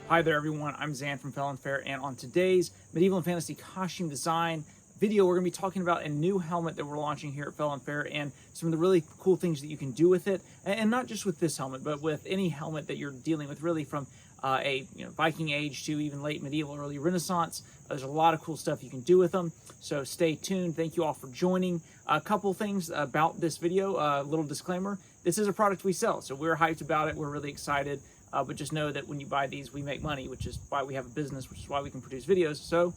Hi there everyone, I'm Zan from Felon Fair, and on today's Medieval and Fantasy Costume Design video, we're going to be talking about a new helmet that we're launching here at Felon Fair and some of the really cool things that you can do with it, and not just with this helmet, but with any helmet that you're dealing with, really from a Viking Age to even late medieval, early Renaissance. There's a lot of cool stuff you can do with them, so stay tuned. Thank you all for joining. A couple things about this video, a little disclaimer. This is a product we sell, so we're hyped about it. We're really excited. But just know that when you buy these, we make money, which is why we have a business, which is why we can produce videos. So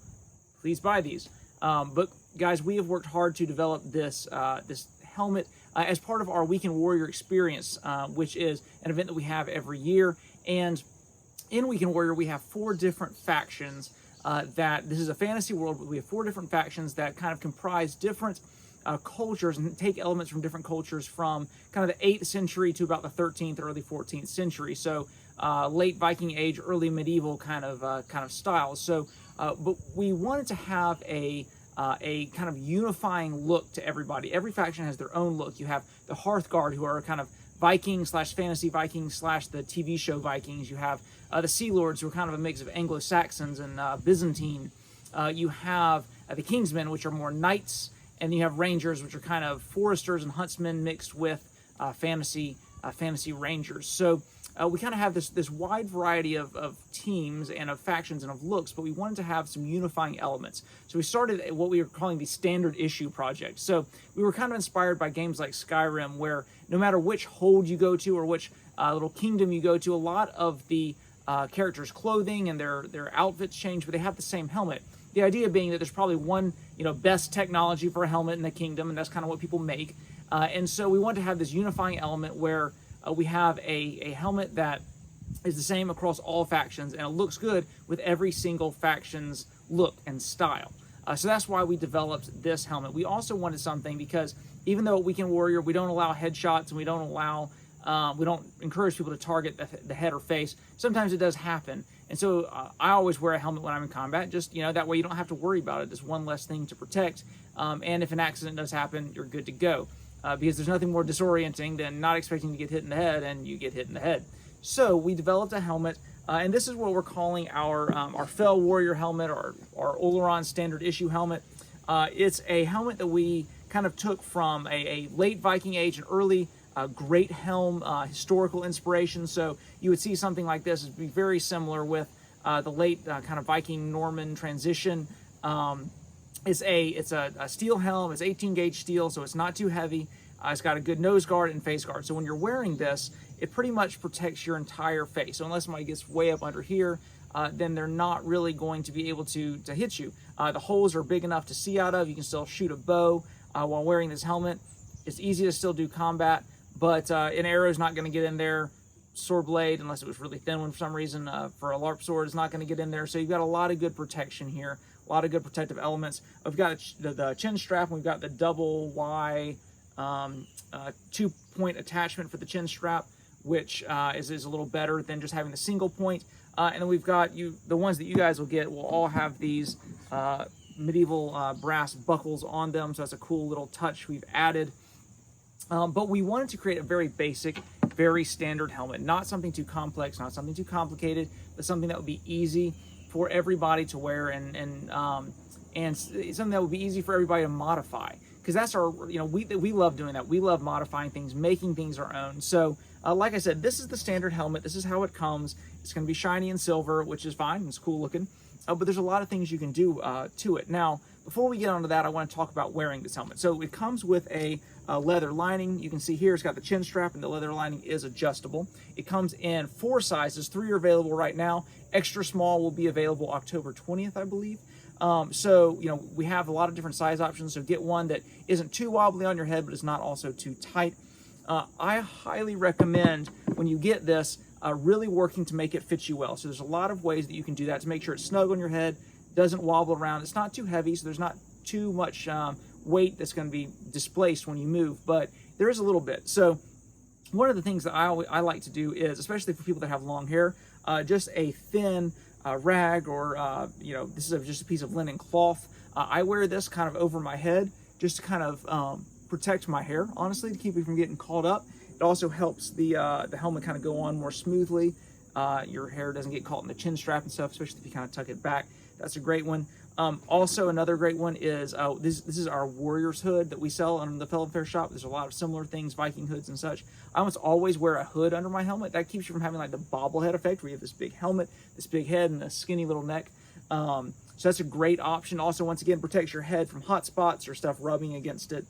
please buy these. But guys, we have worked hard to develop this this helmet as part of our Weekend Warrior experience, which is an event that we have every year. And in Weekend Warrior, we have 4 different factions that this is a fantasy world, but we have 4 different factions that kind of comprise different cultures and take elements from different cultures from kind of the 8th century to about the 13th, early 14th century. So late Viking Age, early medieval kind of styles. So, but we wanted to have a kind of unifying look to everybody. Every faction has their own look. You have the Hearthguard, who are kind of Vikings / fantasy Vikings / the TV show Vikings. You have the Sea Lords, who are kind of a mix of Anglo-Saxons and Byzantine. You have the Kingsmen, which are more knights. And you have Rangers, which are kind of foresters and huntsmen mixed with fantasy rangers. So we kind of have this wide variety of teams and of factions and of looks, but we wanted to have some unifying elements. So we started what we were calling the standard issue project. So we were kind of inspired by games like Skyrim, where no matter which hold you go to or which little kingdom you go to, a lot of the characters' clothing and their outfits change, but they have the same helmet. The idea being that there's probably one, best technology for a helmet in the kingdom, and that's kind of what people make. And so we want to have this unifying element where we have a helmet that is the same across all factions, and it looks good with every single faction's look and style. So that's why we developed this helmet. We also wanted something because even though at Weekend Warrior we don't allow headshots and we don't encourage people to target the head or face, sometimes it does happen. And so I always wear a helmet when I'm in combat, just, that way you don't have to worry about it. There's one less thing to protect. And if an accident does happen, you're good to go. Because there's nothing more disorienting than not expecting to get hit in the head and you get hit in the head. So we developed a helmet, and this is what we're calling our Fell Warrior helmet, or our Oleron standard issue helmet. It's a helmet that we kind of took from a late Viking Age and early great Helm historical inspiration. So you would see something like this. It'd be very similar with the late kind of Viking Norman transition. It's a steel helm. It's 18 gauge steel, so it's not too heavy. It's got a good nose guard and face guard. So when you're wearing this, it pretty much protects your entire face. So unless somebody gets way up under here, then they're not really going to be able to hit you. The holes are big enough to see out of. You can still shoot a bow while wearing this helmet. It's easy to still do combat. But an arrow is not going to get in there. Sword blade, unless it was really thin one for some reason, for a LARP sword, is not going to get in there. So you've got a lot of good protection here, a lot of good protective elements. We've got the chin strap, and we've got the double Y 2-point attachment for the chin strap, which is a little better than just having the single point. And then we've got the ones that you guys will get will all have these medieval brass buckles on them. So that's a cool little touch we've added. But we wanted to create a very basic, very standard helmet, not something too complex, not something too complicated, but something that would be easy for everybody to wear and something that would be easy for everybody to modify. Because that's our, we love doing that. We love modifying things, making things our own. So, like I said, this is the standard helmet. This is how it comes. It's going to be shiny and silver, which is fine. It's cool looking. But there's a lot of things you can do to it. Now, before we get onto that, I want to talk about wearing this helmet. So it comes with a leather lining. You can see here it's got the chin strap, and the leather lining is adjustable. It comes in 4 sizes. 3 are available right now. Extra small will be available October 20th, I believe. So, we have a lot of different size options. So get one that isn't too wobbly on your head, but is not also too tight. I highly recommend when you get this, really working to make it fit you well. So there's a lot of ways that you can do that to make sure it's snug on your head, doesn't wobble around. It's not too heavy, so there's not too much weight that's going to be displaced when you move, but there is a little bit. So one of the things that I like to do is, especially for people that have long hair, just a thin rag, or this is just a piece of linen cloth. I wear this kind of over my head just to kind of protect my hair, honestly, to keep it from getting caught up. It also helps the helmet kind of go on more smoothly. Your hair doesn't get caught in the chin strap and stuff, especially if you kind of tuck it back. That's a great one. Also, another great one is this is our Warriors hood that we sell on the Felon Fair shop. There's a lot of similar things, Viking hoods and such. I almost always wear a hood under my helmet. That keeps you from having like the bobblehead effect, where you have this big helmet, this big head, and a skinny little neck. So that's a great option. Also, once again, protects your head from hot spots or stuff rubbing against it.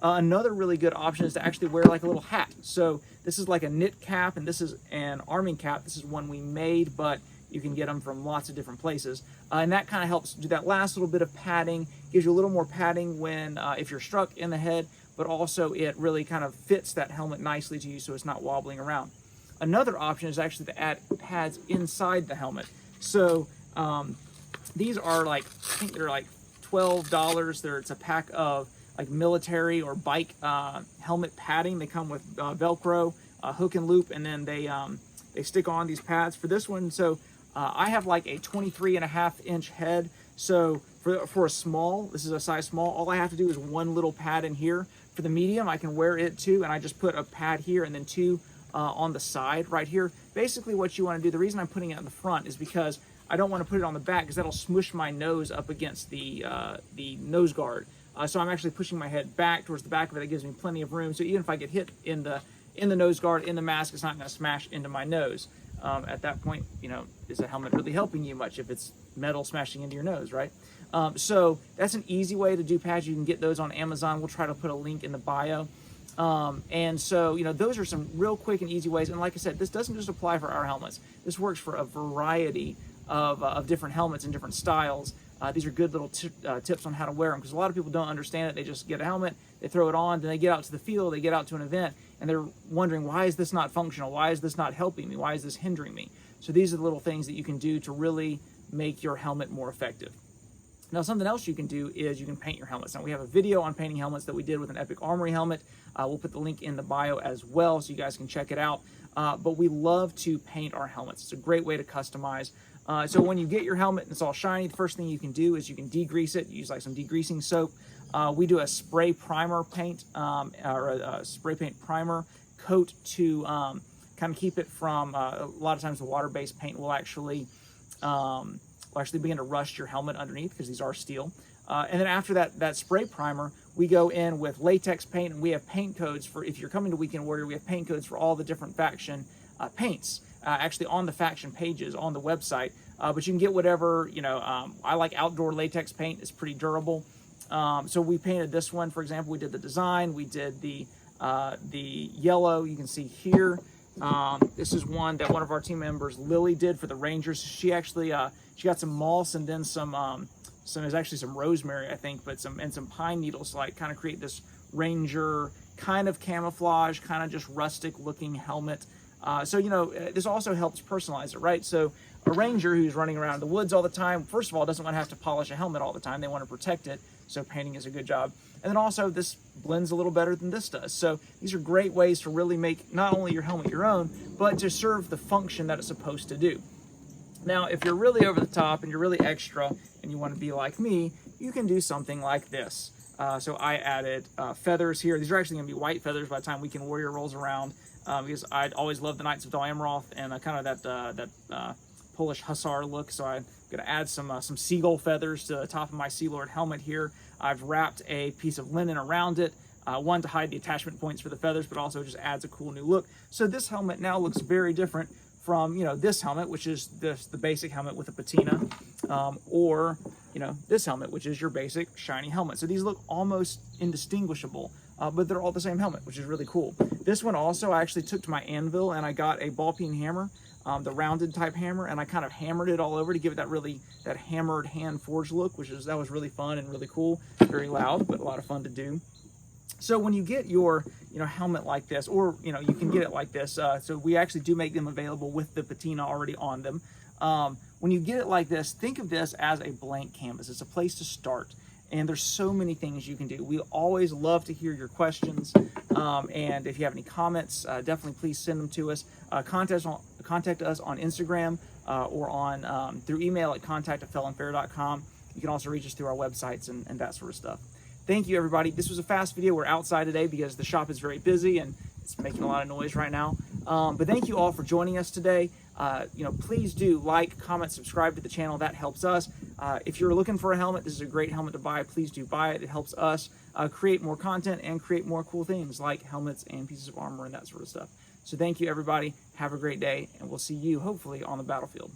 Another really good option is to actually wear like a little hat. So this is like a knit cap, and this is an arming cap. This is one we made, but you can get them from lots of different places. And that kind of helps do that last little bit of padding, gives you a little more padding when if you're struck in the head, but also it really kind of fits that helmet nicely to you so it's not wobbling around. Another option is actually to add pads inside the helmet. So these are like, I think they're like $12. It's a pack of like military or bike helmet padding. They come with Velcro, hook and loop, and then they stick on these pads for this one. So I have like a 23.5-inch head. So for a small, this is a size small, all I have to do is one little pad in here. For the medium, I can wear it too, and I just put a pad here and then two on the side right here. Basically what you want to do, the reason I'm putting it in the front is because I don't want to put it on the back, because that'll smush my nose up against the nose guard. So I'm actually pushing my head back towards the back of it. It gives me plenty of room. So even if I get hit in the nose guard, in the mask, it's not going to smash into my nose. At that point, is a helmet really helping you much if it's metal smashing into your nose, right? So that's an easy way to do pads. You can get those on Amazon. We'll try to put a link in the bio. And so, those are some real quick and easy ways. And like I said, this doesn't just apply for our helmets. This works for a variety of different helmets and different styles. These are good little tips on how to wear them, because a lot of people don't understand it. They just get a helmet, they throw it on, then they get out to the field, they get out to an event, and they're wondering, why is this not functional? Why is this not helping me? Why is this hindering me? So these are the little things that you can do to really make your helmet more effective. Now, something else you can do is you can paint your helmets. Now, we have a video on painting helmets that we did with an Epic Armory helmet. We'll put the link in the bio as well, so you guys can check it out. But we love to paint our helmets. It's a great way to customize. So when you get your helmet and it's all shiny, the first thing you can do is you can degrease it. Use like some degreasing soap. We do a spray primer paint, or a spray paint primer coat to kind of keep it from, a lot of times the water-based paint will actually begin to rust your helmet underneath, because these are steel. And then after that spray primer, we go in with latex paint, and we have paint codes for, if you're coming to Weekend Warrior, we have paint codes for all the different faction paints. Actually on the faction pages on the website, but you can get whatever, I like outdoor latex paint. It's pretty durable. So we painted this one, for example. We did the design, we did the yellow, you can see here. This is one that one of our team members, Lily, did for the Rangers. She actually, she got some moss and then there's actually some rosemary, I think, but some pine needles to like kind of create this Ranger kind of camouflage, kind of just rustic looking helmet. So, this also helps personalize it, right? So a ranger who's running around the woods all the time, first of all, doesn't want to have to polish a helmet all the time. They want to protect it. So painting is a good job. And then also this blends a little better than this does. So these are great ways to really make not only your helmet your own, but to serve the function that it's supposed to do. Now, if you're really over the top and you're really extra and you want to be like me, you can do something like this. So I added feathers here. These are actually going to be white feathers by the time Weekend Warrior rolls around. Because I'd always loved the Knights of Dol Amroth and kind of that Polish hussar look. So I'm going to add some seagull feathers to the top of my Sea Lord helmet here. I've wrapped a piece of linen around it, one to hide the attachment points for the feathers, but also just adds a cool new look. So this helmet now looks very different from, this helmet, which is the basic helmet with a patina, or, this helmet, which is your basic shiny helmet. So these look almost indistinguishable. But they're all the same helmet, which is really cool. This one also I actually took to my anvil, and I got a ball peen hammer, the rounded type hammer, and I kind of hammered it all over to give it that hammered hand forged look, that was really fun and really cool. Very loud, but a lot of fun to do. So when you get your, helmet like this, or, you can get it like this. So we actually do make them available with the patina already on them. When you get it like this, think of this as a blank canvas. It's a place to start. And there's so many things you can do. We always love to hear your questions. And if you have any comments, definitely please send them to us. Contact us on Instagram or on through email at contact@felonfair.com. You can also reach us through our websites and that sort of stuff. Thank you, everybody. This was a fast video. We're outside today because the shop is very busy and it's making a lot of noise right now. But thank you all for joining us today. Please do like, comment, subscribe to the channel. That helps us. If you're looking for a helmet, this is a great helmet to buy. Please do buy it. It helps us create more content and create more cool things like helmets and pieces of armor and that sort of stuff. So thank you, everybody. Have a great day, and we'll see you hopefully on the battlefield.